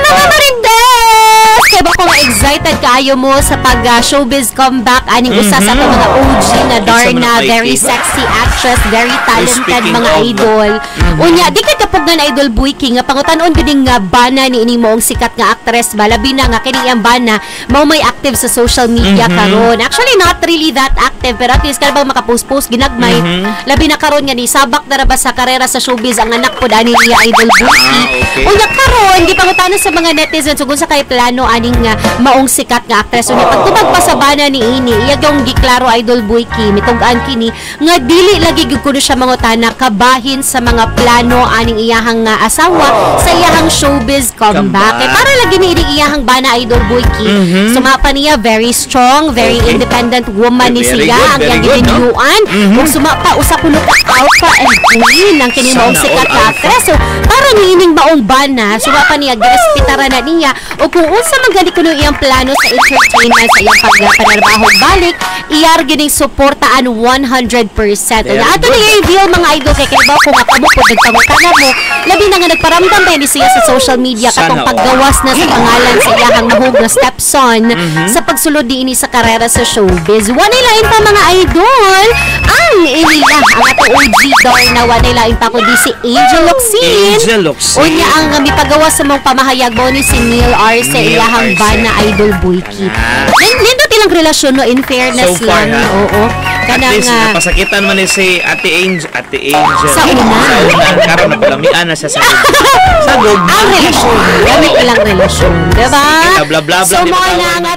mga Marites! Kaya ba kung excited kaayo mo sa pag-showbiz comeback aning usa sa ato mga OG na Darna, very sexy actress, very talented mga idol. Unya, di kay kapugnan idol Buiki nga pangutanon giding nga bana ni ini moong sikat nga actress ba labi na nga kini ang bana mao may active sa social media karon. Actually not really that active pero at least kada bang makapost-post ginagmay. Labi na karon nga ni sabak na ra ba sa karera sa showbiz ang anak po ani ni idol Buiki. Unya karon di pangutanon sa mga netizens ug sa kay plano aning nga maong sikat nga actress. Unya pagtubag pa sa bana ni ini iya gyung giklaro idol Buiki mitug-an kini nga dili lagi gyud kuno siya mangutana kabahin sa mga plano aning iyahang asawa sa iyahang showbiz comeback. Kay para lagi ni iyahang bana idol Buiki. Sumapa niya very strong, very independent woman ni siya ang iyang gibinyuan. Ug sumapa usa kuno ka alpha and queen ang kini maong sikat nga actress. So para ni ining maong bana sumapa niya girespetara na niya ug kung unsa man gani kuno iyang plano sa entertainment sa iyang pagpanarbaho balik iyar gining suportaan 100%. Ato ni i-reveal mga idol kay ba kung akamo pud nagpangutana mo labi na nga nagparamdam ba ni siya sa social media katong paggawas na sa pangalan sa iyahang mahug na stepson sa pagsulod diini sa karera sa showbiz. Wanay lain pa mga idol ang inila ang ato OG Darna wanay lain pa kundi si Angel Locsin. Unya ang mipagawas sa mong pamahayag mo ni si Neil Arce iyahang bana idol Buiki. Nindot ilang relasyon no in fairness so lang. Oo. Kanang napasakitan man ni si Ate Angel sa una karon napalamian na siya sa sagog ang relasyon. Kami ilang relasyon, diba? Bla bla bla. So mo na nga